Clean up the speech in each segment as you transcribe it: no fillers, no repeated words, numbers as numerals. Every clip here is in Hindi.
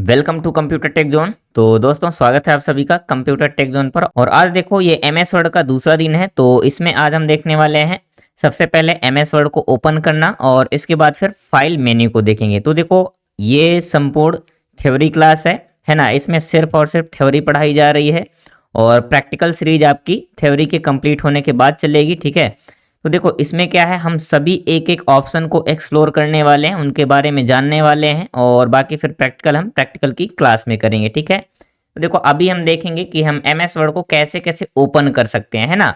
Welcome to computer tech zone. तो दोस्तों स्वागत है आप सभी का कंप्यूटर टेक जोन पर। और आज देखो ये एमएस वर्ड का दूसरा दिन है। तो इसमें आज हम देखने वाले हैं सबसे पहले एमएस वर्ड को ओपन करना और इसके बाद फिर फाइल मेन्यू को देखेंगे। तो देखो ये संपूर्ण थ्योरी क्लास है ना। इसमें सिर्फ और सिर्फ थ्योरी पढ़ाई जा रही है और प्रैक्टिकल सीरीज आपकी थ्योरी के कंप्लीट होने के बाद चलेगी, ठीक है। तो देखो इसमें क्या है, हम सभी एक एक ऑप्शन को एक्सप्लोर करने वाले हैं, उनके बारे में जानने वाले हैं और बाकी फिर हम प्रैक्टिकल की क्लास में करेंगे, ठीक है। तो देखो अभी हम देखेंगे कि हम एमएस वर्ड को कैसे कैसे ओपन कर सकते हैं, है ना।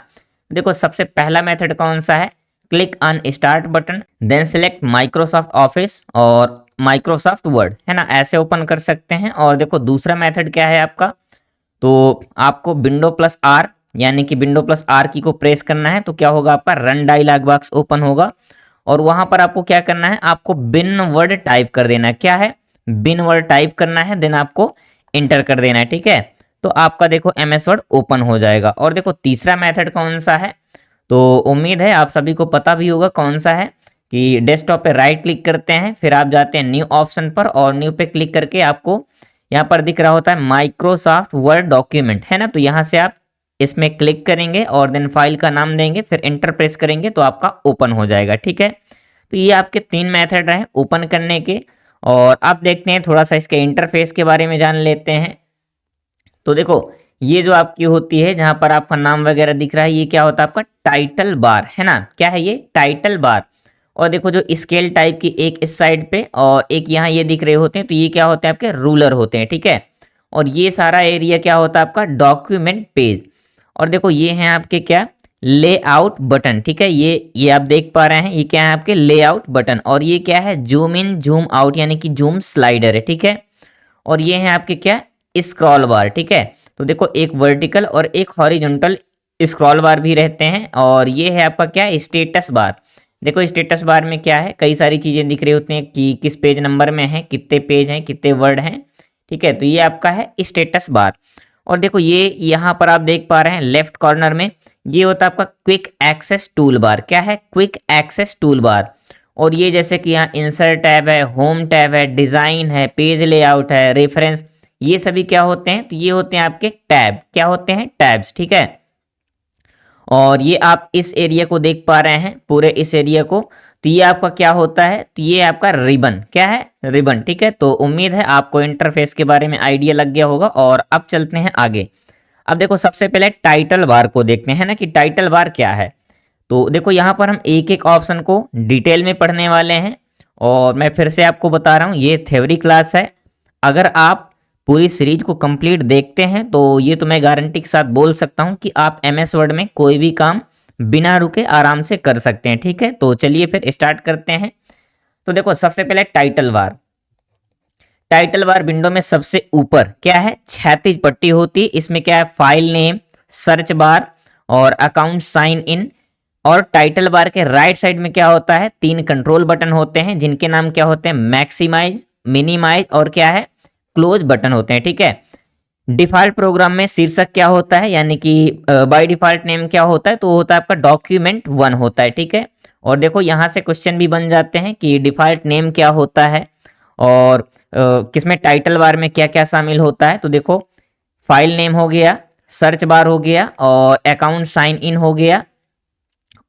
देखो सबसे पहला मेथड कौन सा है, click on start button then select Microsoft Office और माइक्रोसॉफ्ट वर्ड, है ना, ऐसे ओपन कर सकते हैं। और देखो दूसरा मेथड क्या है आपका, तो आपको विंडो प्लस आर यानी कि विंडो प्लस आर की को प्रेस करना है। तो क्या होगा, आपका रन डायलॉग बॉक्स ओपन होगा और वहां पर आपको क्या करना है, आपको बिन वर्ड टाइप कर देना है। क्या है, बिन वर्ड टाइप करना है, देन आपको इंटर कर देना है, ठीक है। तो आपका देखो एमएस वर्ड ओपन हो जाएगा। और देखो तीसरा मेथड कौन सा है, तो उम्मीद है आप सभी को पता भी होगा कौन सा है, कि डेस्कटॉप पे राइट क्लिक करते हैं, फिर आप जाते हैं न्यू ऑप्शन पर और न्यू पे क्लिक करके आपको यहाँ पर दिख रहा होता है माइक्रोसॉफ्ट वर्ड डॉक्यूमेंट, है ना। तो यहाँ से आप इसमें क्लिक करेंगे और देन फाइल का नाम देंगे, फिर एंटर प्रेस करेंगे तो आपका ओपन हो जाएगा, ठीक है। तो ये आपके 3 मेथड रहे ओपन करने के। और अब देखते हैं थोड़ा सा इसके इंटरफेस के बारे में जान लेते हैं। तो देखो ये जो आपकी होती है, जहां पर आपका नाम वगैरह दिख रहा है, ये क्या होता है आपका टाइटल बार, है ना। क्या है ये, टाइटल बार। और देखो जो स्केल टाइप की एक इस साइड पे और एक यहाँ ये दिख रहे होते हैं, तो ये क्या होते हैं आपके रूलर होते हैं, ठीक है। और ये सारा एरिया क्या होता है आपका डॉक्यूमेंट पेज। और देखो ये हैं आपके क्या, लेआउट बटन, ठीक है। ये आप देख पा रहे हैं, ये क्या है आपके लेआउट बटन। और ये क्या है, जूम इन जूम आउट यानी कि जूम स्लाइडर है, ठीक है। और ये है आपके क्या, स्क्रॉल बार, ठीक है। तो देखो एक वर्टिकल और एक हॉरिजॉन्टल स्क्रॉल बार भी रहते हैं। और ये है आपका क्या, स्टेटस बार। देखो स्टेटस बार में क्या है, कई सारी चीजें दिख रही होती हैं कि किस पेज नंबर में है, कितने पेज हैं, कितने वर्ड हैं, ठीक है। तो ये आपका है स्टेटस बार। और देखो ये यहाँ पर आप देख पा रहे हैं लेफ्ट कॉर्नर में, ये होता है आपका क्विक एक्सेस टूल बार। क्या है, क्विक एक्सेस टूल बार। और ये जैसे कि यहाँ इंसर्ट टैब है, होम टैब है, डिजाइन है, पेज लेआउट है, रेफरेंस, ये सभी क्या होते हैं, तो ये होते हैं आपके टैब। क्या होते हैं, टैब्स, ठीक है। और ये आप इस एरिया को देख पा रहे हैं, पूरे इस एरिया को। तो ये आपका क्या होता है, तो ये आपका रिबन। क्या है, रिबन, ठीक है। तो उम्मीद है आपको इंटरफेस के बारे में आइडिया लग गया होगा। और अब चलते हैं आगे। अब देखो सबसे पहले टाइटल बार को देखते हैं ना, कि टाइटल बार क्या है। तो देखो यहाँ पर हम एक एक ऑप्शन को डिटेल में पढ़ने वाले हैं। और मैं फिर से आपको बता रहा हूँ, ये थ्योरी क्लास है। अगर आप पूरी सीरीज को कंप्लीट देखते हैं तो ये तो मैं गारंटी के साथ बोल सकता हूं कि आप एमएस वर्ड में कोई भी काम बिना रुके आराम से कर सकते हैं, ठीक है। तो चलिए फिर स्टार्ट करते हैं। तो देखो सबसे पहले title bar. Title bar window में सबसे ऊपर क्या है, क्षैतिज पट्टी होती है। इसमें क्या है, फाइल नेम, सर्च बार और अकाउंट साइन इन। और टाइटल बार के राइट साइड में क्या होता है, 3 कंट्रोल बटन होते हैं, जिनके नाम क्या होते हैं, मैक्सिमाइज, मिनिमाइज और क्या है, क्लोज बटन होते हैं, ठीक है। डिफॉल्ट प्रोग्राम में शीर्षक क्या होता है, यानी कि बाय डिफॉल्ट नेम क्या होता है, तो होता है आपका डॉक्यूमेंट 1 होता है, ठीक है। और देखो यहाँ से क्वेश्चन भी बन जाते हैं कि डिफॉल्ट नेम क्या होता है और किसमें टाइटल बार में क्या क्या शामिल होता है। तो देखो फाइल नेम हो गया, सर्च बार हो गया और अकाउंट साइन इन हो गया।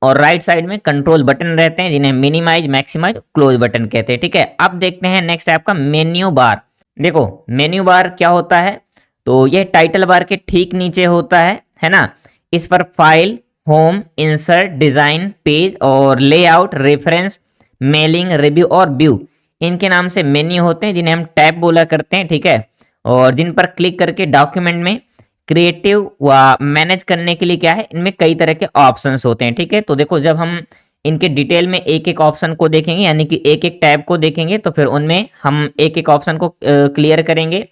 और राइट साइड में कंट्रोल बटन रहते हैं, जिन्हें मिनिमाइज, मैक्सिमाइज, क्लोज बटन कहते हैं, ठीक है। अब देखते हैं नेक्स्ट है आपका मेन्यू बार। देखो मेन्यू बार क्या होता है, तो यह टाइटल बार के ठीक नीचे होता है ना। इस पर file, home, insert, design, page और लेआउट, रेफरेंस, मेलिंग, रिव्यू और व्यू, इनके नाम से मेन्यू होते हैं, जिन्हें हम टैब बोला करते हैं, ठीक है। और जिन पर क्लिक करके डॉक्यूमेंट में क्रिएटिव व मैनेज करने के लिए क्या है, इनमें कई तरह के ऑप्शंस होते हैं, ठीक है। तो देखो जब हम इनके डिटेल में एक एक ऑप्शन को देखेंगे, यानी कि एक एक टैब को देखेंगे, तो फिर उनमें हम एक एक ऑप्शन को क्लियर करेंगे।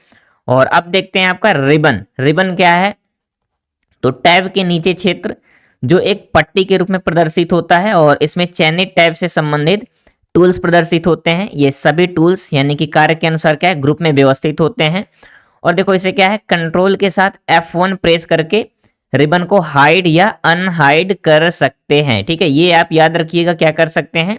और अब देखते हैं आपका रिबन। रिबन क्या है, तो टैब के नीचे क्षेत्र जो एक पट्टी के रूप में प्रदर्शित होता है और इसमें चयनित टैब से संबंधित टूल्स प्रदर्शित होते हैं। ये सभी टूल्स यानी कि कार्य के अनुसार क्या है, ग्रुप में व्यवस्थित होते हैं। और देखो इसे क्या है, कंट्रोल के साथ F1 प्रेस करके रिबन को हाइड या अनहाइड कर सकते हैं, ठीक है। ये आप याद रखिएगा, क्या कर सकते हैं,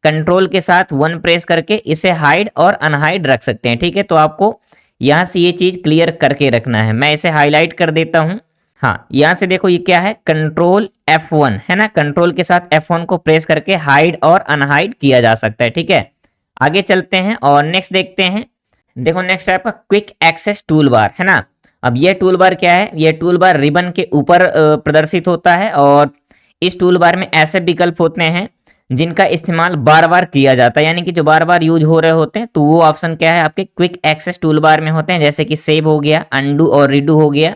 कंट्रोल के साथ 1 प्रेस करके इसे हाइड और अनहाइड रख सकते हैं, ठीक है। तो आपको यहाँ से ये चीज क्लियर करके रखना है। मैं इसे हाईलाइट कर देता हूँ। हाँ, यहाँ से देखो ये क्या है, कंट्रोल F1 है ना, कंट्रोल के साथ F1 को प्रेस करके हाइड और अनहाइड किया जा सकता है। ठीक है, आगे चलते हैं और नेक्स्ट देखते हैं। देखो नेक्स्ट है आपका क्विक एक्सेस टूल बार है ना। अब ये टूल बार क्या है, ये टूल बार रिबन के ऊपर प्रदर्शित होता है और इस टूल बार में ऐसे विकल्प होते हैं जिनका इस्तेमाल बार बार किया जाता है, यानी कि जो बार बार यूज हो रहे होते हैं, तो वो ऑप्शन क्या है आपके क्विक एक्सेस टूल बार में होते हैं, जैसे कि सेव हो गया, अनडू और रीडू हो गया।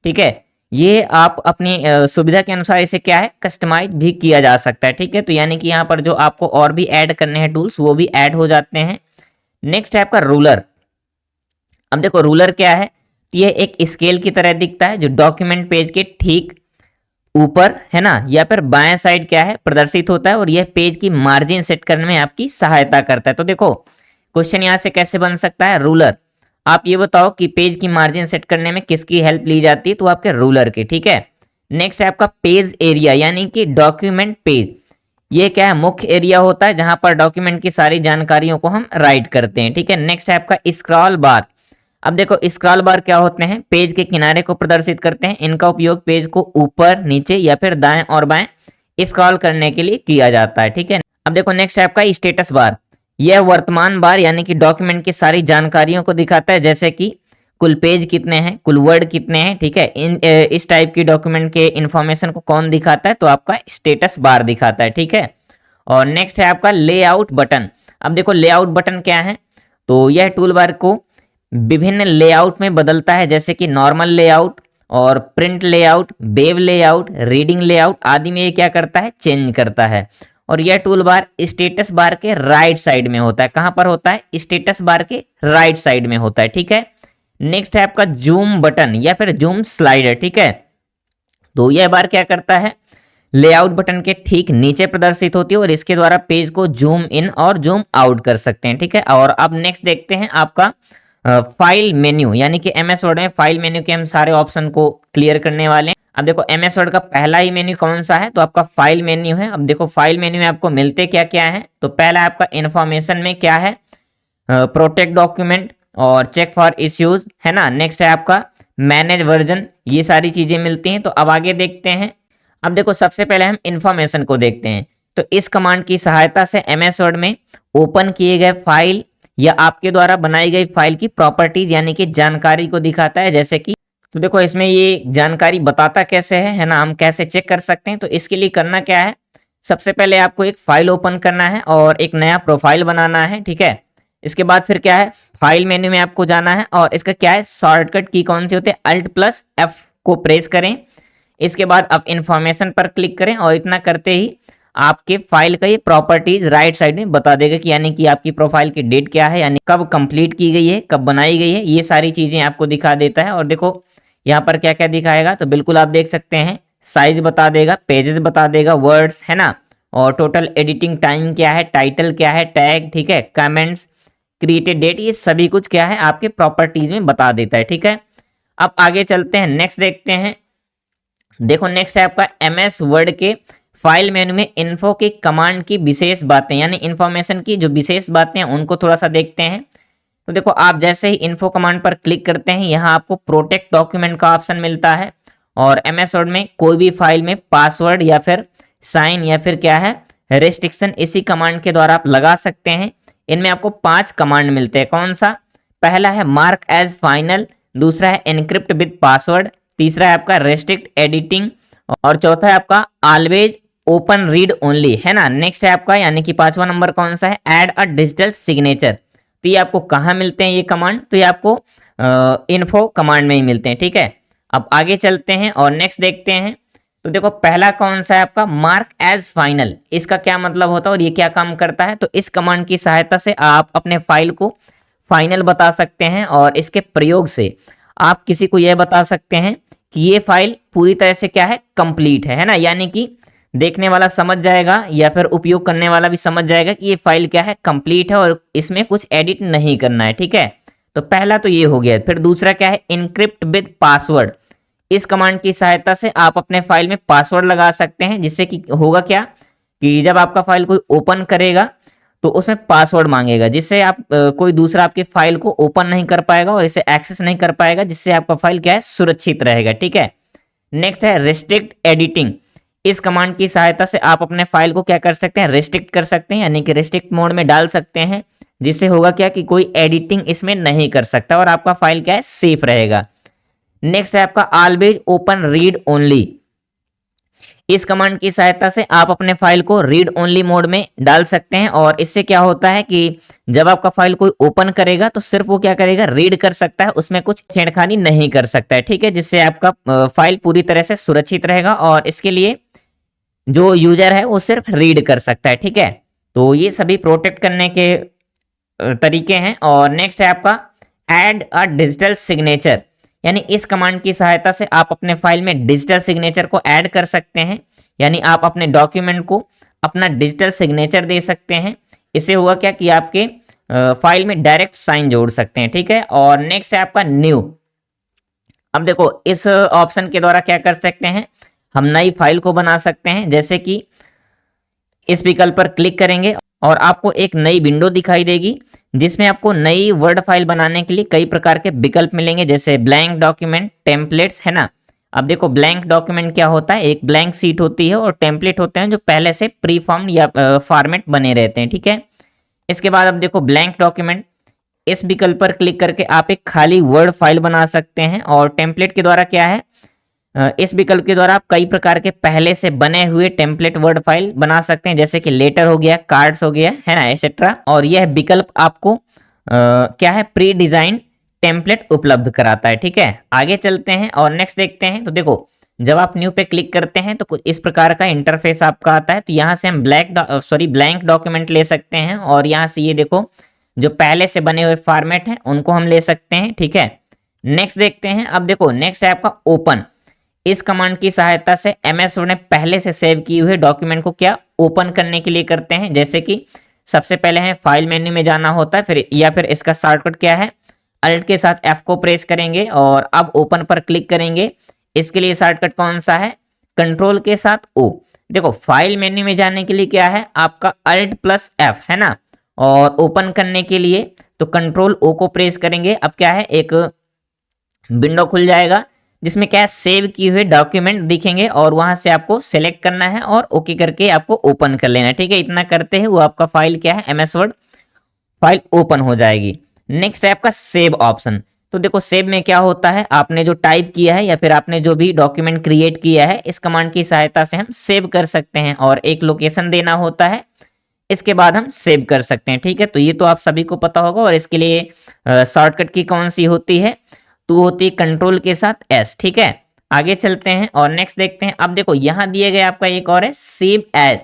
ठीक है, ये आप अपनी सुविधा के अनुसार इसे क्या है कस्टमाइज भी किया जा सकता है। ठीक है, तो यानी कि यहाँ पर जो आपको और भी ऐड करने हैं टूल्स वो भी ऐड हो जाते हैं। नेक्स्ट है आपका रूलर। अब देखो रूलर क्या है, ये एक स्केल की तरह दिखता है जो डॉक्यूमेंट पेज के ठीक ऊपर है ना या फिर बाएं साइड क्या है प्रदर्शित होता है और यह पेज की मार्जिन सेट करने में आपकी सहायता करता है। तो देखो क्वेश्चन यहां से कैसे बन सकता है, रूलर, आप ये बताओ कि पेज की मार्जिन सेट करने में किसकी हेल्प ली जाती है, तो आपके रूलर की। ठीक है, नेक्स्ट है आपका पेज एरिया यानी कि डॉक्यूमेंट पेज। ये क्या है, मुख्य एरिया होता है जहां पर डॉक्यूमेंट की सारी जानकारियों को हम राइट करते हैं। ठीक है, नेक्स्ट है आपका स्क्रॉल बार। अब देखो स्क्रॉल बार क्या होते हैं, पेज के किनारे को प्रदर्शित करते हैं। इनका उपयोग पेज को ऊपर नीचे या फिर दाएं और बाएं स्क्रॉल करने के लिए किया जाता है। ठीक है, अब देखो नेक्स्ट है आपका स्टेटस बार। यह वर्तमान बार यानी कि डॉक्यूमेंट की सारी जानकारियों को दिखाता है, जैसे कि कुल पेज कितने हैं, कुल वर्ड कितने हैं। ठीक है, इस टाइप की डॉक्यूमेंट के इंफॉर्मेशन को कौन दिखाता है, तो आपका स्टेटस बार दिखाता है। ठीक है, और नेक्स्ट है आपका लेआउट बटन। अब देखो लेआउट बटन क्या है, तो यह टूल बार को विभिन्न लेआउट में बदलता है, जैसे कि नॉर्मल लेआउट और print layout, web layout, reading layout आदि में ये क्या करता है, चेंज करता है। और यह टूल बार स्टेटस बार के राइट साइड में होता है। कहां पर होता है, स्टेटस बार के राइट साइड में होता है। ठीक है, नेक्स्ट है आपका जूम बटन या फिर जूम स्लाइडर। ठीक है, तो यह बार क्या करता है, लेआउट बटन के ठीक नीचे प्रदर्शित होती है और इसके द्वारा पेज को जूम इन और जूम आउट कर सकते हैं। ठीक है, और अब नेक्स्ट देखते हैं आपका फाइल मेन्यू, यानी कि एमएस वर्ड में फाइल मेन्यू के हम सारे ऑप्शन को क्लियर करने वाले हैं। अब देखो एमएस वर्ड का पहला ही मेन्यू कौन सा है, तो आपका फाइल मेन्यू है। अब देखो फाइल मेन्यू में आपको मिलते क्या क्या है, तो पहला आपका इंफॉर्मेशन में क्या है, प्रोटेक्ट डॉक्यूमेंट और चेक फॉर इश्यूज है ना। नेक्स्ट है आपका मैनेज वर्जन, ये सारी चीजें मिलती हैं। तो अब आगे देखते हैं। अब देखो सबसे पहले हम इंफॉर्मेशन को देखते हैं। तो इस कमांड की सहायता से एमएस वर्ड में ओपन किए गए फाइल या आपके द्वारा बनाई गई फाइल की प्रॉपर्टीज यानी कि जानकारी को दिखाता है, जैसे कि तो देखो इसमें ये जानकारी बताता कैसे है ना, हम कैसे चेक कर सकते हैं। तो इसके लिए करना क्या है, सबसे पहले आपको एक फाइल ओपन करना है और एक नया प्रोफाइल बनाना है। ठीक है, इसके बाद फिर क्या है, फाइल मेन्यू में आपको जाना है और इसका क्या है, शॉर्टकट की कौन सी होती है, Alt+F को प्रेस करें। इसके बाद आप इंफॉर्मेशन पर क्लिक करें और इतना करते ही आपके फाइल का ये प्रॉपर्टीज राइट साइड में बता देगा कि यानी कि आपकी प्रोफाइल की डेट क्या है, यानी कब कंप्लीट की गई है, कब बनाई गई है, ये सारी चीजें आपको दिखा देता है। और देखो यहाँ पर क्या क्या दिखाएगा, तो बिल्कुल आप देख सकते हैं, साइज बता देगा, पेजेस बता देगा, वर्ड्स है ना, और टोटल एडिटिंग टाइम क्या है, टाइटल क्या है, टैग, ठीक है, कमेंट्स, क्रिएटेड डेट, ये सभी कुछ क्या है आपके प्रॉपर्टीज में बता देता है। ठीक है, अब आगे चलते हैं, नेक्स्ट देखते हैं। देखो नेक्स्ट है आपका एमएस वर्ड के फाइल मेनू में इन्फो की कमांड की विशेष बातें, यानी इन्फॉर्मेशन की जो विशेष बातें हैं उनको थोड़ा सा देखते हैं। तो देखो आप जैसे ही इन्फो कमांड पर क्लिक करते हैं, यहाँ आपको प्रोटेक्ट डॉक्यूमेंट का ऑप्शन मिलता है और एमएस वर्ड में कोई भी फाइल में पासवर्ड या फिर साइन या फिर क्या है रेस्ट्रिक्शन इसी कमांड के द्वारा आप लगा सकते हैं। इनमें आपको 5 कमांड मिलते हैं। कौन सा, पहला है मार्क एज फाइनल, दूसरा है एनक्रिप्ट विद पासवर्ड, तीसरा है आपका रेस्ट्रिक्ट एडिटिंग और चौथा है आपका ऑलवेज ओपन रीड ओनली है ना। नेक्स्ट है आपका यानी कि 5वां नंबर कौन सा है, ऐड अ डिजिटल सिग्नेचर। तो ये आपको कहाँ मिलते हैं ये कमांड, तो ये आपको इन्फो कमांड में ही मिलते हैं। ठीक है, अब आगे चलते हैं और नेक्स्ट देखते हैं। तो देखो पहला कौन सा है आपका मार्क एज फाइनल, इसका क्या मतलब होता है और ये क्या काम करता है। तो इस कमांड की सहायता से आप अपने फाइल को फाइनल बता सकते हैं और इसके प्रयोग से आप किसी को यह बता सकते हैं कि ये फाइल पूरी तरह से क्या है, कंप्लीट है ना, यानी कि देखने वाला समझ जाएगा या फिर उपयोग करने वाला भी समझ जाएगा कि ये फाइल क्या है, कंप्लीट है और इसमें कुछ एडिट नहीं करना है। ठीक है, तो पहला तो ये हो गया। फिर दूसरा क्या है, इनक्रिप्ट विद पासवर्ड। इस कमांड की सहायता से आप अपने फाइल में पासवर्ड लगा सकते हैं, जिससे कि होगा क्या कि जब आपका फाइल कोई ओपन करेगा तो उसमें पासवर्ड मांगेगा, जिससे आप कोई दूसरा आपकी फाइल को ओपन नहीं कर पाएगा और इसे एक्सेस नहीं कर पाएगा, जिससे आपका फाइल क्या है, सुरक्षित रहेगा। ठीक है। नेक्स्ट है रिस्ट्रिक्ट एडिटिंग। इस कमांड की सहायता से आप अपने फाइल को क्या कर सकते हैं, रिस्ट्रिक्ट कर सकते हैं, यानी कि रिस्ट्रिक्ट मोड में डाल सकते हैं, जिससे होगा क्या कि कोई एडिटिंग इसमें नहीं कर सकता और आपका फाइल क्या है, सेफ रहेगा। नेक्स्ट है आपका ऑलवेज ओपन रीड ओनली। इस कमांड की सहायता से आप अपने फाइल को रीड ओनली मोड में डाल सकते हैं और इससे क्या होता है कि जब आपका फाइल कोई ओपन करेगा तो सिर्फ वो क्या करेगा, रीड कर सकता है, उसमें कुछ छेड़खानी नहीं कर सकता है। ठीक है, जिससे आपका फाइल पूरी तरह से सुरक्षित रहेगा और इसके लिए जो यूजर है वो सिर्फ रीड कर सकता है। ठीक है, तो ये सभी प्रोटेक्ट करने के तरीके हैं। और नेक्स्ट है आपका ऐड अ डिजिटल सिग्नेचर, यानी इस कमांड की सहायता से आप अपने फाइल में डिजिटल सिग्नेचर को ऐड कर सकते हैं, यानी आप अपने डॉक्यूमेंट को अपना डिजिटल सिग्नेचर दे सकते हैं। इससे हुआ क्या कि आपके फाइल में डायरेक्ट साइन जोड़ सकते हैं। ठीक है, और नेक्स्ट है आपका न्यू। अब देखो इस ऑप्शन के द्वारा क्या कर सकते हैं, हम नई फाइल को बना सकते हैं। जैसे कि इस विकल्प पर क्लिक करेंगे और आपको एक नई विंडो दिखाई देगी, जिसमें आपको नई वर्ड फाइल बनाने के लिए कई प्रकार के विकल्प मिलेंगे, जैसे ब्लैंक डॉक्यूमेंट, टेम्पलेट्स, है ना। अब देखो ब्लैंक डॉक्यूमेंट क्या होता है, एक ब्लैंक सीट होती है और टेम्पलेट होते हैं जो पहले से प्री फॉर्म या फॉर्मेट बने रहते हैं। ठीक है, इसके बाद अब देखो ब्लैंक डॉक्यूमेंट, इस विकल्प पर क्लिक करके आप एक खाली वर्ड फाइल बना सकते हैं। और टेम्पलेट के द्वारा क्या है, इस विकल्प के द्वारा आप कई प्रकार के पहले से बने हुए टेम्पलेट वर्ड फाइल बना सकते हैं, जैसे कि लेटर हो गया, कार्ड्स हो गया, है ना, एक्सेट्रा। और यह विकल्प आपको क्या है, प्री डिजाइन टेम्पलेट उपलब्ध कराता है। ठीक है, आगे चलते हैं और नेक्स्ट देखते हैं। तो देखो जब आप न्यू पे क्लिक करते हैं तो कुछ इस प्रकार का इंटरफेस आपका आता है। तो यहाँ से हम ब्लैंक डॉक्यूमेंट ले सकते हैं और यहाँ से ये देखो जो पहले से बने हुए फॉर्मेट हैं उनको हम ले सकते हैं। ठीक है, नेक्स्ट देखते हैं। अब देखो नेक्स्ट है आपका ओपन। इस कमांड की सहायता से एमएस वर्ड ने पहले से सेव किए हुए डॉक्यूमेंट को क्या ओपन करने के लिए करते हैं। जैसे कि सबसे पहले है फाइल मेन्यू में जाना होता है, फिर इसका शॉर्टकट क्या है, अल्ट के साथ एफ को प्रेस करेंगे और अब ओपन पर क्लिक करेंगे। इसके लिए शॉर्टकट कौन सा है, कंट्रोल के साथ ओ। देखो फाइल मेन्यू में जाने के लिए क्या है आपका अल्ट प्लस एफ, है ना, और ओपन करने के लिए तो कंट्रोल ओ को प्रेस करेंगे। अब क्या है, एक विंडो खुल जाएगा जिसमें क्या है, सेव किए हुए डॉक्यूमेंट दिखेंगे और वहां से आपको सेलेक्ट करना है और ओके करके आपको ओपन कर लेना है। ठीक है, इतना करते हैं वो आपका फाइल क्या है, एमएस वर्ड फाइल ओपन हो जाएगी। नेक्स्ट है आपका सेव ऑप्शन। तो देखो सेव में क्या होता है, आपने जो टाइप किया है या फिर आपने जो भी डॉक्यूमेंट क्रिएट किया है, इस कमांड की सहायता से हम सेव कर सकते हैं और एक लोकेशन देना होता है, इसके बाद हम सेव कर सकते हैं। ठीक है, तो ये तो आप सभी को पता होगा। और इसके लिए शॉर्टकट की कौन सी होती है, तो होती है कंट्रोल के साथ एस। ठीक है, आगे चलते हैं और नेक्स्ट देखते हैं। अब देखो यहाँ दिए गए आपका एक और है सेव एज।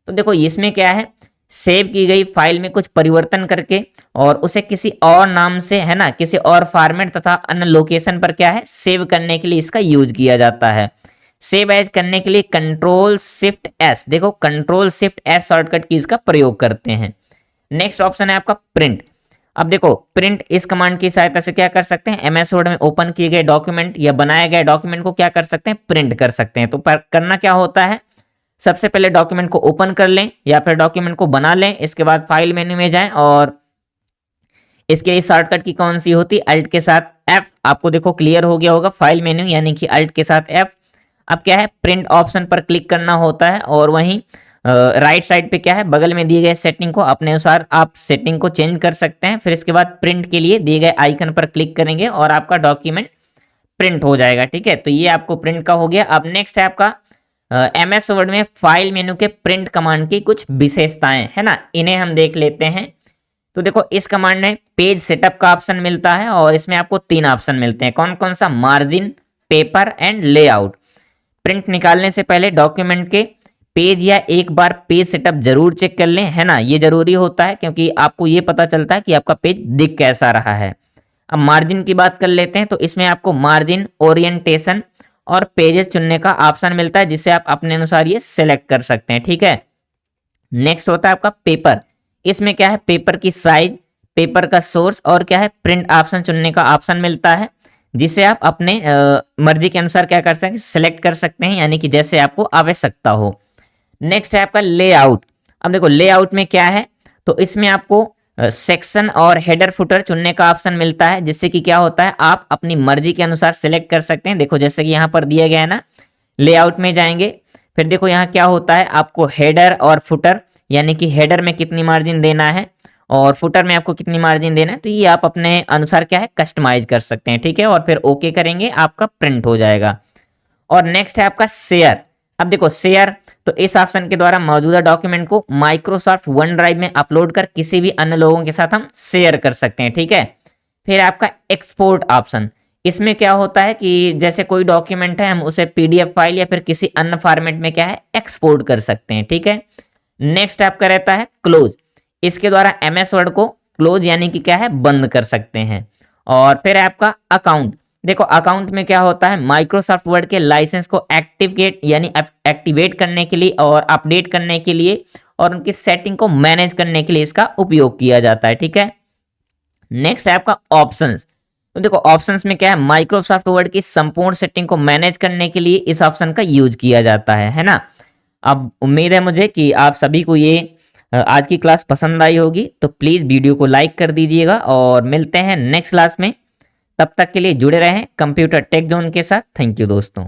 तो देखो इसमें क्या है, सेव की गई फाइल में कुछ परिवर्तन करके और उसे किसी और नाम से, है ना, किसी और फॉर्मेट तथा अन्य लोकेशन पर क्या है, सेव करने के लिए इसका यूज किया जाता है। सेव एज करने के लिए कंट्रोल शिफ्ट एस, देखो control shift S shortcut keys का प्रयोग करते हैं। नेक्स्ट ऑप्शन है आपका प्रिंट। अब देखो प्रिंट इस कमांड की सहायता से क्या कर सकते हैं, एमएस वर्ड में ओपन किए गए डॉक्यूमेंट या बनाए गए डॉक्यूमेंट को क्या कर सकते हैं, प्रिंट कर सकते हैं। तो करना क्या होता है, सबसे पहले डॉक्यूमेंट को ओपन कर लें या फिर डॉक्यूमेंट को बना लें, इसके बाद फाइल मेन्यू में जाएं और इसके लिए शॉर्टकट की कौन सी होती है, अल्ट के साथ एफ। आपको देखो क्लियर हो गया होगा, फाइल मेन्यू यानी कि अल्ट के साथ एफ। अब क्या है, प्रिंट ऑप्शन पर क्लिक करना होता है और वहीं राइट साइड पे क्या है, बगल में दिए गए सेटिंग को अपने अनुसार आप सेटिंग को चेंज कर सकते हैं। फिर इसके बाद प्रिंट के लिए दिए गए आइकन पर क्लिक करेंगे और आपका डॉक्यूमेंट प्रिंट हो जाएगा। ठीक है, तो ये आपको प्रिंट का हो गया। अब नेक्स्ट है आपका एमएस वर्ड में फाइल मेन्यू के प्रिंट कमांड की कुछ विशेषताएं, है ना, इन्हें हम देख लेते हैं। तो देखो इस कमांड में पेज सेटअप का ऑप्शन मिलता है और इसमें आपको 3 ऑप्शन मिलते हैं। कौन कौन सा, margin, paper and layout. Print निकालने से पहले डॉक्यूमेंट के पेज या एक बार पेज सेटअप जरूर चेक कर लें, है ना, ये जरूरी होता है क्योंकि आपको ये पता चलता है कि आपका पेज दिख कैसा रहा है। अब मार्जिन की बात कर लेते हैं। तो इसमें आपको मार्जिन, ओरिएंटेशन और पेजेस चुनने का ऑप्शन मिलता है, जिससे आप अपने अनुसार ये सेलेक्ट कर सकते हैं। ठीक है, नेक्स्ट होता है आपका पेपर। इसमें क्या है, पेपर की साइज, पेपर का सोर्स और क्या है, प्रिंट ऑप्शन चुनने का ऑप्शन मिलता है, जिसे आप अपने मर्जी के अनुसार क्या कर सकते हैं, सेलेक्ट कर सकते हैं, यानी कि जैसे आपको आवश्यकता हो। नेक्स्ट है आपका लेआउट। अब देखो लेआउट में क्या है, तो इसमें आपको सेक्शन और हेडर फुटर चुनने का ऑप्शन मिलता है, जिससे कि क्या होता है आप अपनी मर्जी के अनुसार सिलेक्ट कर सकते हैं। देखो जैसे कि यहाँ पर दिया गया है ना, लेआउट में जाएंगे, फिर देखो यहाँ क्या होता है, आपको हेडर और फुटर, यानी कि हेडर में कितनी मार्जिन देना है और फुटर में आपको कितनी मार्जिन देना है, तो ये आप अपने अनुसार क्या है कस्टमाइज कर सकते हैं, ठीक है। और फिर ओके करेंगे, आपका प्रिंट हो जाएगा। और नेक्स्ट है आपका शेयर। अब देखो शेयर, तो इस ऑप्शन के द्वारा मौजूदा डॉक्यूमेंट को माइक्रोसॉफ्ट वन ड्राइव में अपलोड कर किसी भी अन्य लोगों के साथ हम शेयर कर सकते हैं, ठीक है। फिर आपका एक्सपोर्ट ऑप्शन, इसमें क्या होता है कि जैसे कोई डॉक्यूमेंट है हम उसे पीडीएफ फाइल या फिर किसी अन्य फॉर्मेट में क्या है एक्सपोर्ट कर सकते हैं, ठीक है। नेक्स्ट आपका रहता है क्लोज, इसके द्वारा एमएस वर्ड को क्लोज यानी कि क्या है बंद कर सकते हैं। और फिर आपका अकाउंट, देखो अकाउंट में क्या होता है, माइक्रोसॉफ्ट वर्ड के लाइसेंस को एक्टिवेट यानी एक्टिवेट करने के लिए और अपडेट करने के लिए और उनकी सेटिंग को मैनेज करने के लिए इसका उपयोग किया जाता है, ठीक है। नेक्स्ट है आपका ऑप्शंस, तो देखो ऑप्शंस में क्या है, माइक्रोसॉफ्ट वर्ड की संपूर्ण सेटिंग को मैनेज करने के लिए इस ऑप्शन का यूज किया जाता है ना। अब उम्मीद है मुझे कि आप सभी को ये आज की क्लास पसंद आई होगी, तो प्लीज़ वीडियो को लाइक कर दीजिएगा और मिलते हैं नेक्स्ट क्लास में। तब तक के लिए जुड़े रहें कंप्यूटर टेक जोन के साथ। थैंक यू दोस्तों।